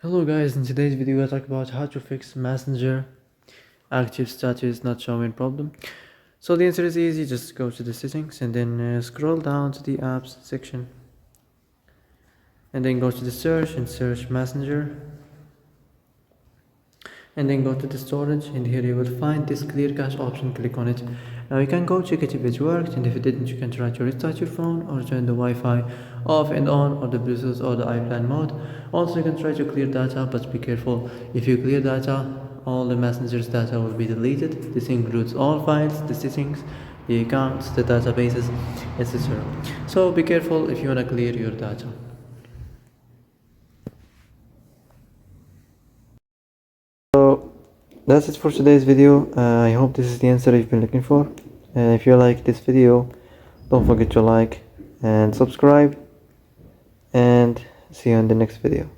Hello guys, in today's video we'll talk about how to fix Messenger active status not showing problem. So the answer is easy, just go to the settings and then scroll down to the apps section and then go to the search and search Messenger and then go to the storage, and here you will find this clear cache option. Click on it. Now you can go check it if it worked, and if it didn't you can try to restart your phone or turn the Wi-Fi off and on, or the Bluetooth or the iPlan mode. Also you can try to clear data, but be careful. If you clear data, all the Messenger's data will be deleted. This includes all files, the settings, the accounts, the databases, etc. So be careful if you want to clear your data. So that's it for today's video. I hope this is the answer you've been looking for. And if you like this video, don't forget to like and subscribe, and see you in the next video.